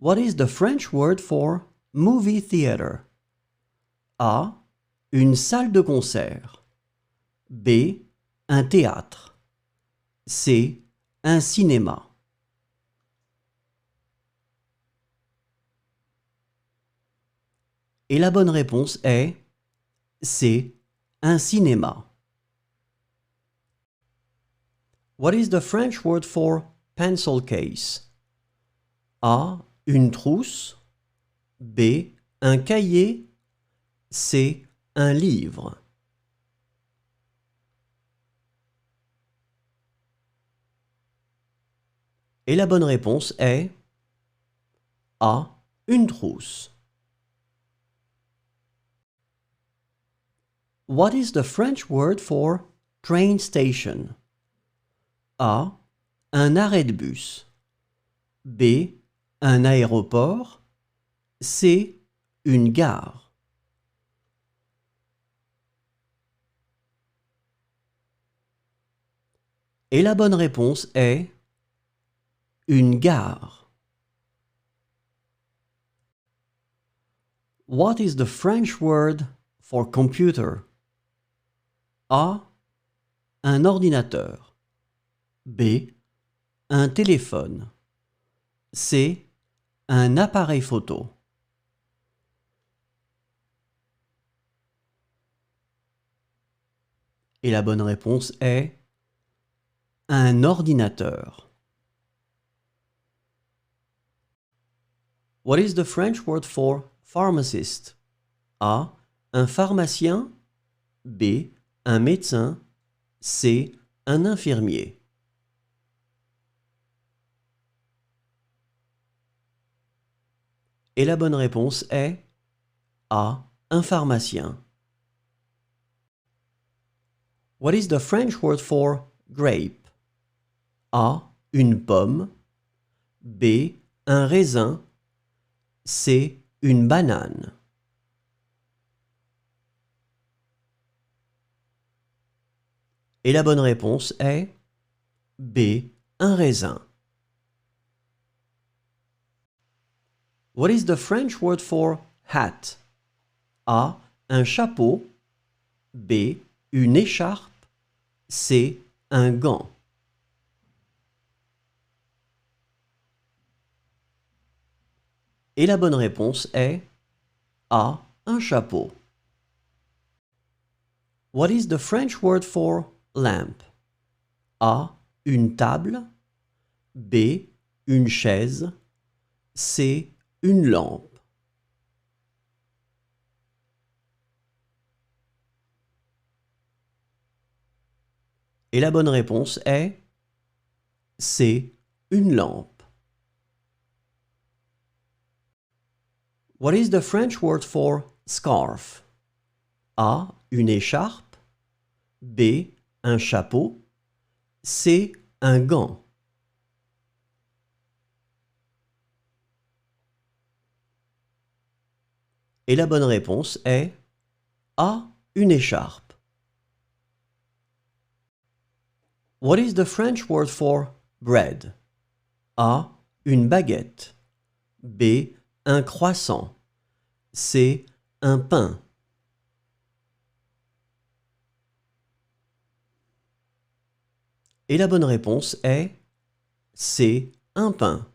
What is the French word for movie theater? A. Une salle de concert. B. Un théâtre. C. Un cinéma. Et la bonne réponse est C. Un cinéma. What is the French word for pencil case? A. Une trousse. B. Un cahier. C. Un livre. Et la bonne réponse est A. Une trousse. What is the French word for train station? A. Un arrêt de bus. B. Un aéroport. C. Une gare. Et la bonne réponse est une gare. What is the French word for computer? A. Un ordinateur. B. Un téléphone. C. Un appareil photo. Et la bonne réponse est un ordinateur. What is the French word for pharmacist? A. Un pharmacien. B. Un médecin. C. Un infirmier. Et la bonne réponse est A. Un pharmacien. What is the French word for grape? A. Une pomme. B. Un raisin. C. Une banane. Et la bonne réponse est B. Un raisin. What is the French word for hat? A. Un chapeau. B. Une écharpe. C. Un gant. Et la bonne réponse est A. Un chapeau. What is the French word for lamp? A. Une table. B. Une chaise. C. Une lampe. Et la bonne réponse est C. Une lampe. What is the French word for scarf? A. Une écharpe. B. Un chapeau. C. Un gant. Et la bonne réponse est A. Une écharpe. What is the French word for bread? A. Une baguette. B. Un croissant. C. Un pain. Et la bonne réponse est C. Un pain.